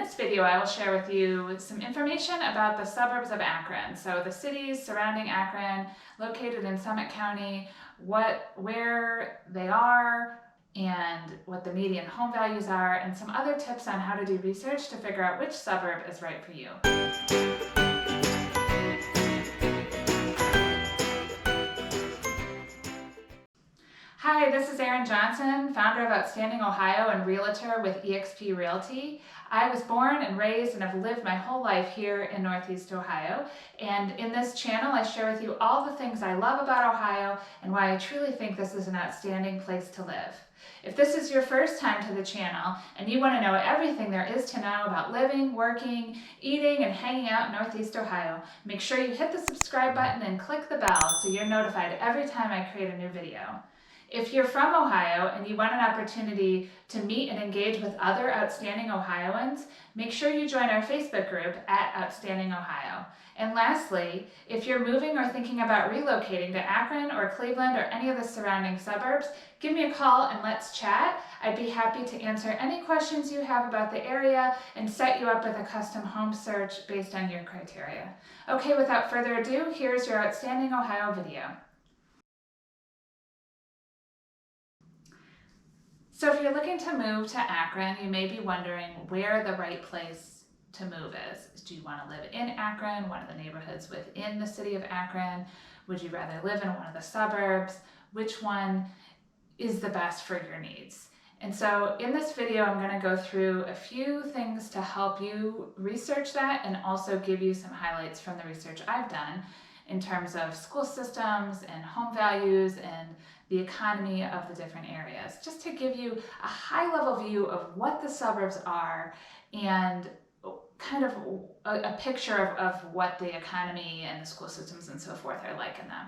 this video, I will share with you some information about the suburbs of Akron. So the cities surrounding Akron, located in Summit County, where they are, and what the median home values are, and some other tips on how to do research to figure out which suburb is right for you. Hi, this is Erin Johnson, founder of Outstanding Ohio and Realtor with eXp Realty. I was born and raised and have lived my whole life here in Northeast Ohio. And in this channel, I share with you all the things I love about Ohio and why I truly think this is an outstanding place to live. If this is your first time to the channel and you want to know everything there is to know about living, working, eating, and hanging out in Northeast Ohio, make sure you hit the subscribe button and click the bell so you're notified every time I create a new video. If you're from Ohio and you want an opportunity to meet and engage with other outstanding Ohioans, make sure you join our Facebook group at Outstanding Ohio. And lastly, if you're moving or thinking about relocating to Akron or Cleveland or any of the surrounding suburbs, give me a call and let's chat. I'd be happy to answer any questions you have about the area and set you up with a custom home search based on your criteria. Okay, without further ado, here's your Outstanding Ohio video. So if you're looking to move to Akron, you may be wondering where the right place to move is. Do you want to live in Akron, one of the neighborhoods within the city of Akron? Would you rather live in one of the suburbs? Which one is the best for your needs? And so in this video, I'm going to go through a few things to help you research that and also give you some highlights from the research I've done in terms of school systems and home values and the economy of the different areas, just to give you a high-level view of what the suburbs are and kind of a picture of what the economy and the school systems and so forth are like in them.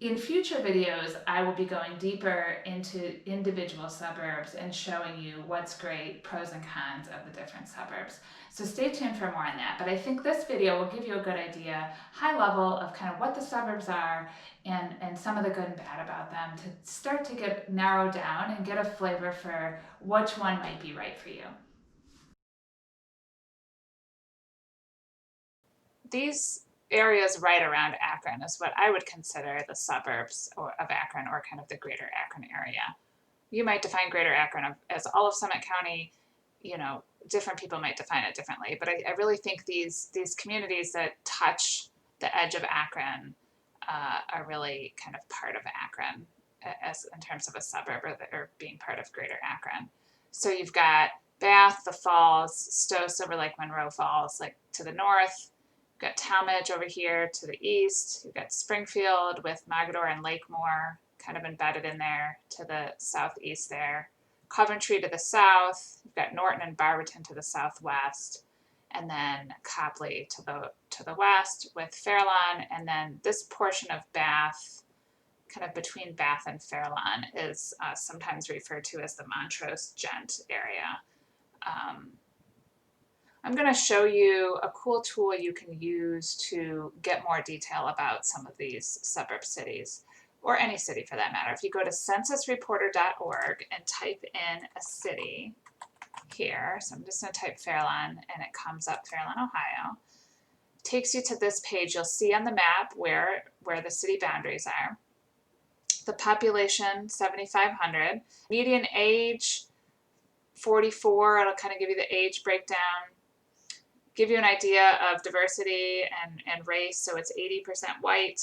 In future videos, I will be going deeper into individual suburbs and showing you what's great, pros and cons of the different suburbs. So stay tuned for more on that. But I think this video will give you a good idea, high level, of kind of what the suburbs are and some of the good and bad about them to start to get narrowed down and get a flavor for which one might be right for you. These areas right around Akron is what I would consider the suburbs of Akron, or kind of the greater Akron area. You might define greater Akron as all of Summit County. You know, different people might define it differently, but I really think these communities that touch the edge of Akron are really kind of part of Akron as in terms of a suburb or being part of greater Akron. So you've got Bath, the Falls, Stowe, Silver Lake, Monroe Falls, like to the north. You've got Talmadge over here to the east. You've got Springfield with Mogadore and Lakemore kind of embedded in there to the southeast there. Coventry to the south. You've got Norton and Barberton to the southwest. And then Copley to the west with Fairlawn. And then this portion of Bath, kind of between Bath and Fairlawn, is sometimes referred to as the Montrose-Gent area. I'm going to show you a cool tool you can use to get more detail about some of these suburb cities, or any city for that matter. If you go to censusreporter.org and type in a city here, so I'm just going to type Fairlawn, and it comes up Fairlawn, Ohio. It takes you to this page. You'll see on the map where the city boundaries are. The population, 7,500. Median age, 44. It'll kind of give you the age breakdown. Give you an idea of diversity and race, so it's 80% white.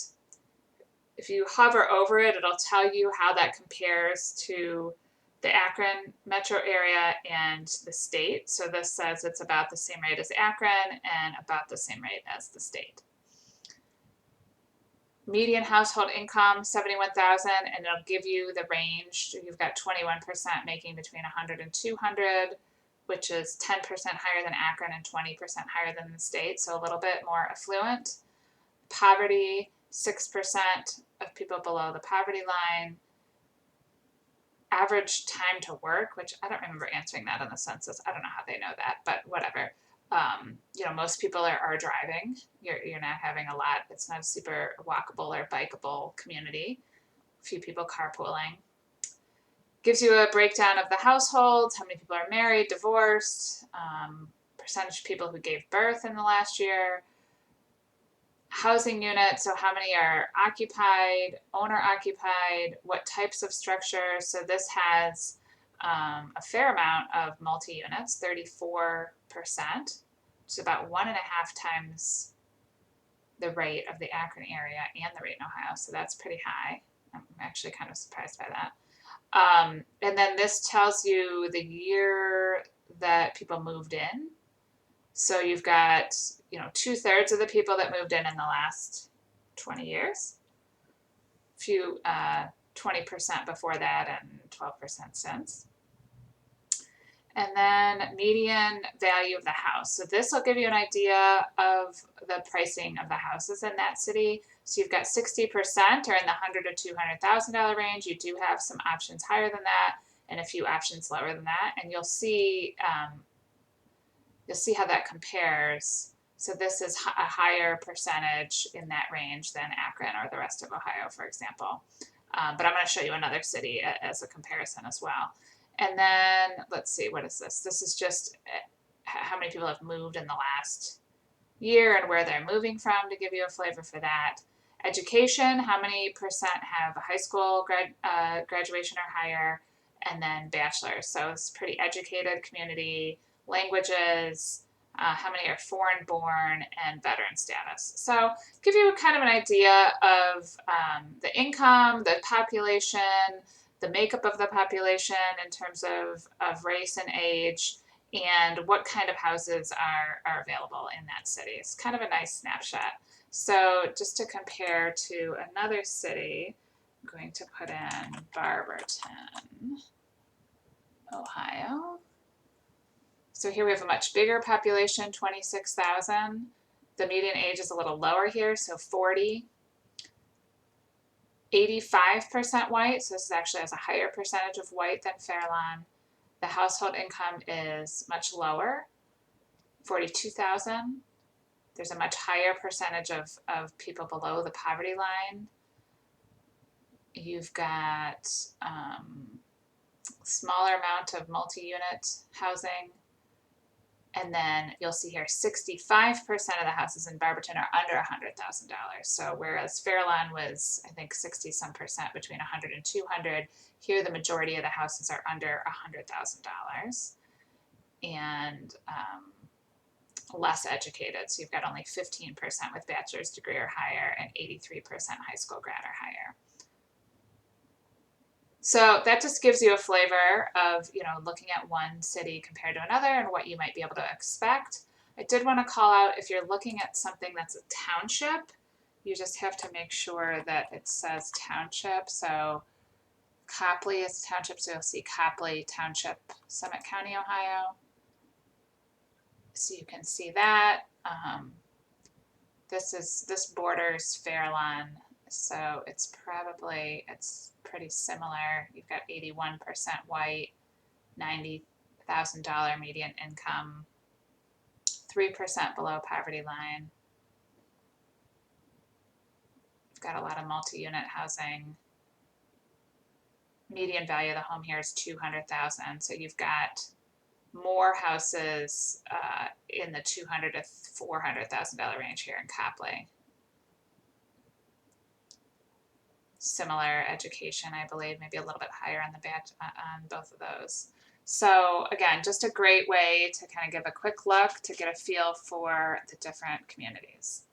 If you hover over it, it'll tell you how that compares to the Akron metro area and the state. So this says it's about the same rate as Akron and about the same rate as the state. Median household income, $71,000, and it'll give you the range. You've got 21% making between 100 and 200. Which is 10% higher than Akron and 20% higher than the state, so a little bit more affluent. Poverty, 6% of people below the poverty line. Average time to work, which I don't remember answering that in the census. I don't know how they know that, but whatever. You know, most people are driving. You're not having a lot. It's not a super walkable or bikeable community. A few people carpooling. Gives you a breakdown of the households, how many people are married, divorced, percentage of people who gave birth in the last year. Housing units, so how many are occupied, owner occupied, what types of structures. So this has a fair amount of multi-units, 34%, which is about 1.5 times the rate of the Akron area and the rate in Ohio. So that's pretty high. I'm actually kind of surprised by that. And then this tells you the year that people moved in. So you've got, 2/3 of the people that moved in the last 20 years, a few 20% before that, and 12% since. And then median value of the house. So this will give you an idea of the pricing of the houses in that city. So you've got 60% are in the $100,000 to $200,000 range. You do have some options higher than that and a few options lower than that. And you'll see how that compares. So this is a higher percentage in that range than Akron or the rest of Ohio, for example. But I'm going to show you another city as a comparison as well. And then let's see, what is this? This is just how many people have moved in the last year and where they're moving from, to give you a flavor for that. Education, how many percent have a high school graduation or higher, and then bachelor's. So it's a pretty educated community. Languages, how many are foreign born, and veteran status. So give you kind of an idea of the income, the population, the makeup of the population in terms of race and age, and what kind of houses are available in that city. It's kind of a nice snapshot. So just to compare to another city, I'm going to put in Barberton, Ohio. So here we have a much bigger population, 26,000. The median age is a little lower here, so 40. 85% white, so this actually has a higher percentage of white than Fairlawn. The household income is much lower, 42,000. There's a much higher percentage of people below the poverty line. You've got smaller amount of multi-unit housing. And then you'll see here 65% of the houses in Barberton are under $100,000. So whereas Fairlawn was, I think, 60-some% between 100 and 200, here the majority of the houses are under $100,000 and less educated. So you've got only 15% with bachelor's degree or higher and 83% high school grad or higher. So that just gives you a flavor of, looking at one city compared to another and what you might be able to expect. I did want to call out, if you're looking at something that's a township, you just have to make sure that it says township. So Copley is a township, so you'll see Copley Township, Summit County, Ohio. So you can see that. This borders Fairlawn, so it's pretty similar. You've got 81% white, $90,000 median income, 3% below poverty line. You've got a lot of multi-unit housing. Median value of the home here is $200,000. So you've got more houses in the $200,000 to $400,000 range here in Copley. Similar education, I believe, maybe a little bit higher on on both of those. So again, just a great way to kind of give a quick look to get a feel for the different communities.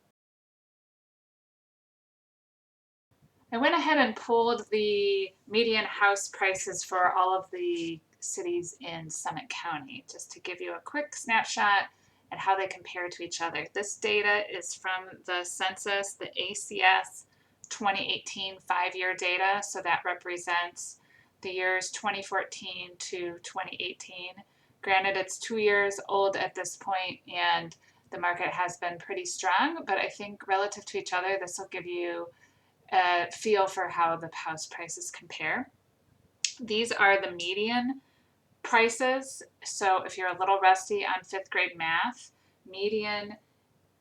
I went ahead and pulled the median house prices for all of the cities in Summit County, just to give you a quick snapshot at how they compare to each other. This data is from the census, the ACS 2018 5-year data, so that represents the years 2014 to 2018. Granted, it's 2 years old at this point, and the market has been pretty strong, but I think relative to each other, this will give you a feel for how the house prices compare. These are the median prices. So if you're a little rusty on 5th grade math, median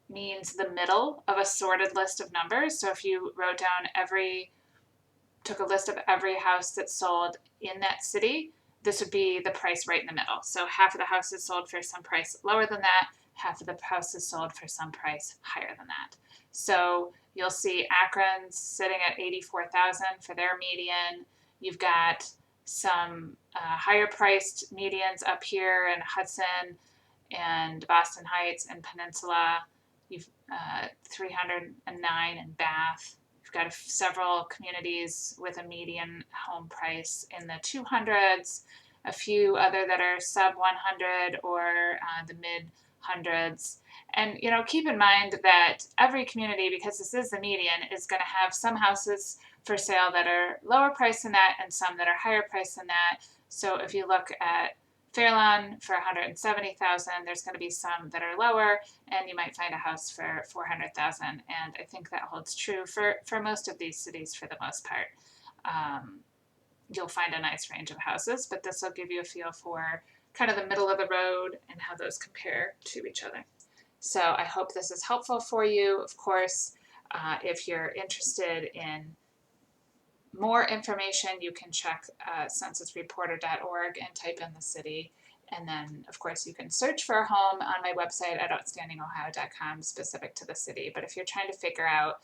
means the middle of a sorted list of numbers. So if you wrote down took a list of every house that's sold in that city, this would be the price right in the middle. So half of the house is sold for some price lower than that, half of the house is sold for some price higher than that. So you'll see Akron's sitting at 84,000 for their median. You've got some higher priced medians up here in Hudson and Boston Heights and Peninsula. You've 309 in Bath. You've got several communities with a median home price in the 200s, a few other that are sub 100 or the mid hundreds. And keep in mind that every community, because this is the median, is going to have some houses for sale that are lower priced than that and some that are higher priced than that. So if you look at Fairlawn for 170,000, there's going to be some that are lower, and you might find a house for 400,000. And I think that holds true for most of these cities for the most part. You'll find a nice range of houses, but this will give you a feel for kind of the middle of the road and how those compare to each other. So I hope this is helpful for you. Of course, if you're interested in more information, you can check censusreporter.org and type in the city. And then, of course, you can search for a home on my website at outstandingohio.com specific to the city. But if you're trying to figure out,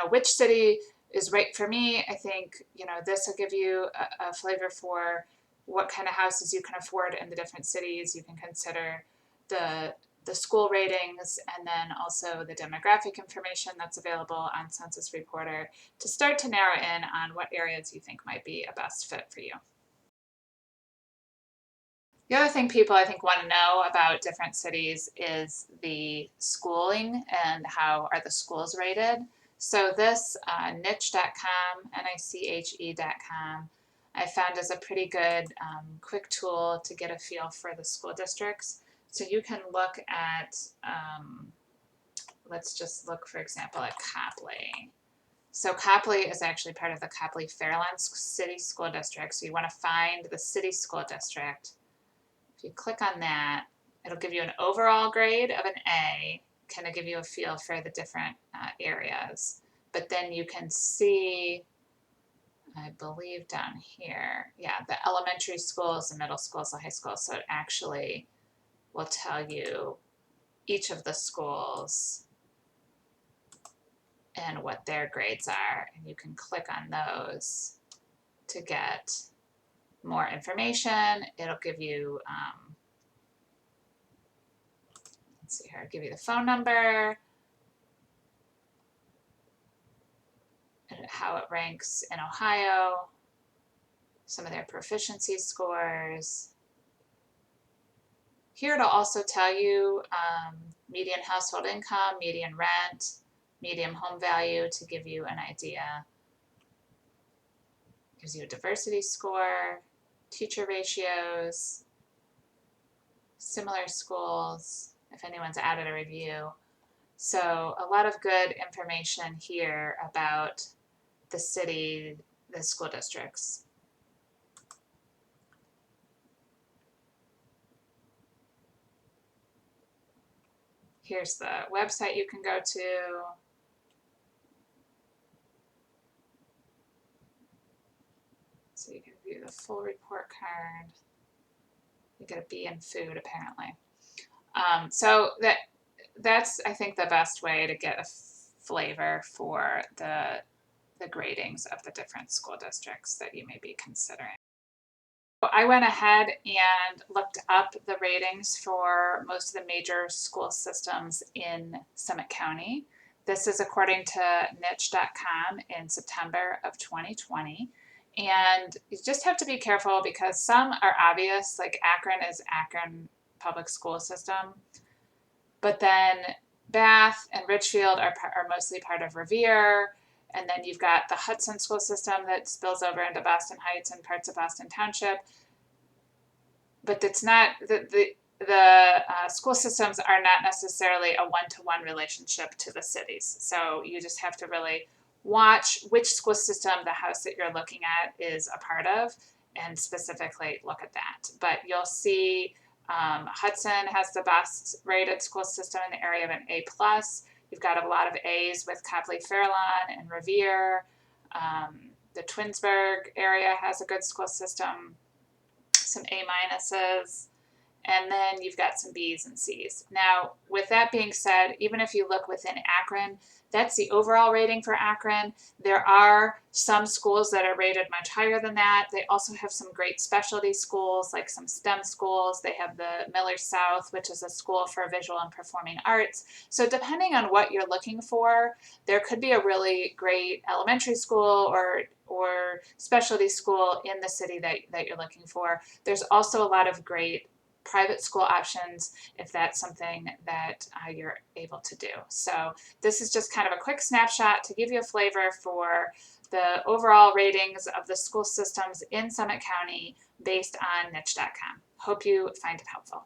which city is right for me, I think, this will give you a flavor for what kind of houses you can afford in the different cities. You can consider the school ratings and then also the demographic information that's available on Census Reporter to start to narrow in on what areas you think might be a best fit for you. The other thing people I think want to know about different cities is the schooling and how are the schools rated. So this niche.com, niche.com, I found is a pretty good quick tool to get a feel for the school districts. So you can look at, let's just look, for example, at Copley. So Copley is actually part of the Copley-Fairlawn City School District. So you want to find the city school district. If you click on that, it'll give you an overall grade of an A, kind of give you a feel for the different areas. But then you can see, I believe down here, the elementary schools, the middle schools, the high schools. So it actually will tell you each of the schools and what their grades are, and you can click on those to get more information. It'll give you, let's see here, I'll give you the phone number, and how it ranks in Ohio, some of their proficiency scores. Here it'll also tell you median household income, median rent, median home value to give you an idea. Gives you a diversity score, teacher ratios, similar schools, if anyone's added a review. So a lot of good information here about the city, the school districts. Here's the website you can go to. So you can view the full report card. You get a B in food, apparently. So that's, I think, the best way to get a flavor for the gradings of the different school districts that you may be considering. I went ahead and looked up the ratings for most of the major school systems in Summit County. This is according to niche.com in September of 2020. And you just have to be careful because some are obvious, like Akron is Akron Public School System. But then Bath and Richfield are mostly part of Revere. And then you've got the Hudson school system that spills over into Boston Heights and parts of Boston Township. But it's not, the school systems are not necessarily a one-to-one relationship to the cities. So you just have to really watch which school system the house that you're looking at is a part of and specifically look at that. But you'll see Hudson has the best rated school system in the area of an A+. You've got a lot of A's with Copley-Fairlawn and Revere. The Twinsburg area has a good school system. some A minuses, and then you've got some B's and C's. Now, with that being said, even if you look within Akron, that's the overall rating for Akron. There are some schools that are rated much higher than that. They also have some great specialty schools, like some STEM schools. They have the Miller South, which is a school for visual and performing arts. So depending on what you're looking for, there could be a really great elementary school or specialty school in the city that you're looking for. There's also a lot of great private school options if that's something that you're able to do. So this is just kind of a quick snapshot to give you a flavor for the overall ratings of the school systems in Summit County based on niche.com. Hope you find it helpful.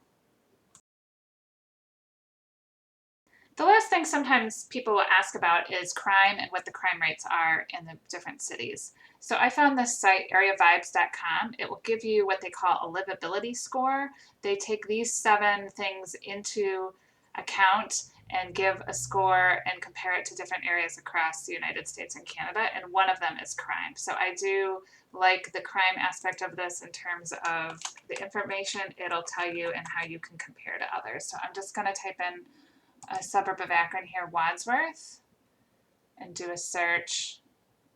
The last thing sometimes people will ask about is crime and what the crime rates are in the different cities. So I found this site, areavibes.com. It will give you what they call a livability score. They take these 7 things into account and give a score and compare it to different areas across the United States and Canada, and one of them is crime. So I do like the crime aspect of this in terms of the information it'll tell you and how you can compare to others. So I'm just going to type in a suburb of Akron here, Wadsworth, and do a search.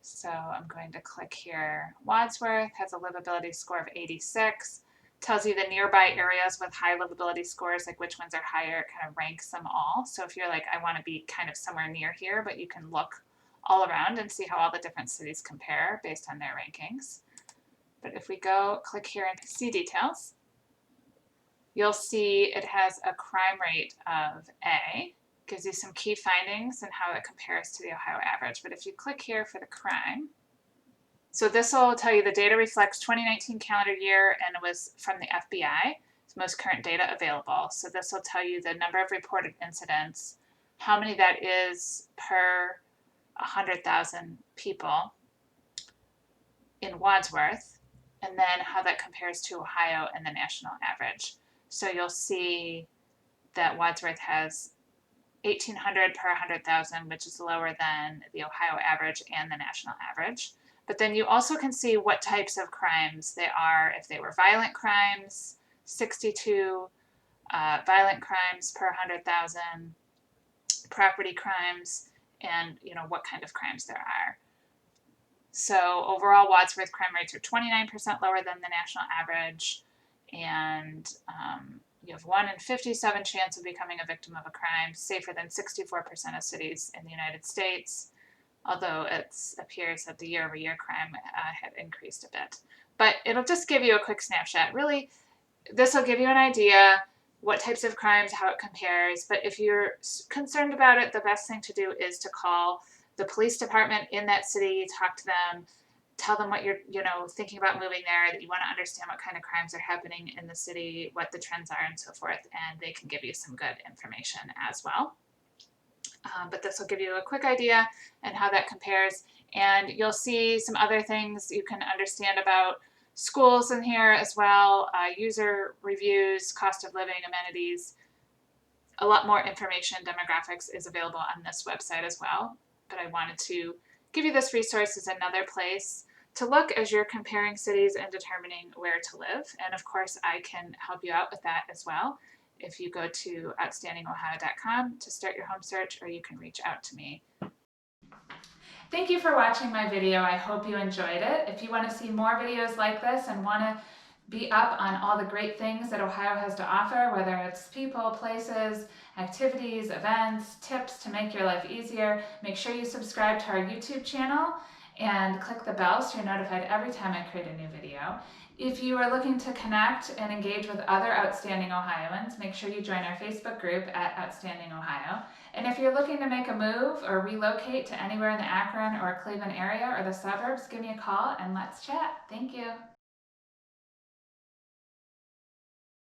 So I'm going to click here. Wadsworth has a livability score of 86. Tells you the nearby areas with high livability scores, like which ones are higher. It kind of ranks them all. So if you're like, I want to be kind of somewhere near here, but you can look all around and see how all the different cities compare based on their rankings. But if we go click here and see details, you'll see it has a crime rate of A. Gives you some key findings and how it compares to the Ohio average. But if you click here for the crime, so this will tell you the data reflects 2019 calendar year and it was from the FBI. It's most current data available. So this will tell you the number of reported incidents, how many that is per 100,000 people in Wadsworth, and then how that compares to Ohio and the national average. So you'll see that Wadsworth has 1,800 per 100,000, which is lower than the Ohio average and the national average. But then you also can see what types of crimes they are. If they were violent crimes, 62 violent crimes per 100,000, property crimes, and what kind of crimes there are. So overall, Wadsworth crime rates are 29% lower than the national average, and you have 1 in 57 chance of becoming a victim of a crime, safer than 64% of cities in the United States, although it appears that the year-over-year crime had increased a bit. But it'll just give you a quick snapshot. Really, this will give you an idea what types of crimes, how it compares. But if you're concerned about it, the best thing to do is to call the police department in that city, talk to them, tell them what you're thinking about moving there, that you want to understand what kind of crimes are happening in the city, what the trends are, and so forth, and they can give you some good information as well. But this will give you a quick idea and how that compares, and you'll see some other things you can understand about schools in here as well, user reviews, cost of living, amenities. A lot more information, demographics is available on this website as well, but I wanted to give you this resource as another place to look as you're comparing cities and determining where to live. And of course, I can help you out with that as well. If you go to outstandingohio.com to start your home search, or you can reach out to me. Thank you for watching my video. I hope you enjoyed it. If you want to see more videos like this and want to be up on all the great things that Ohio has to offer, whether it's people, places, activities, events, tips to make your life easier, make sure you subscribe to our YouTube channel and click the bell so you're notified every time I create a new video. If you are looking to connect and engage with other outstanding Ohioans, make sure you join our Facebook group at Outstanding Ohio. And if you're looking to make a move or relocate to anywhere in the Akron or Cleveland area or the suburbs, give me a call and let's chat. Thank you.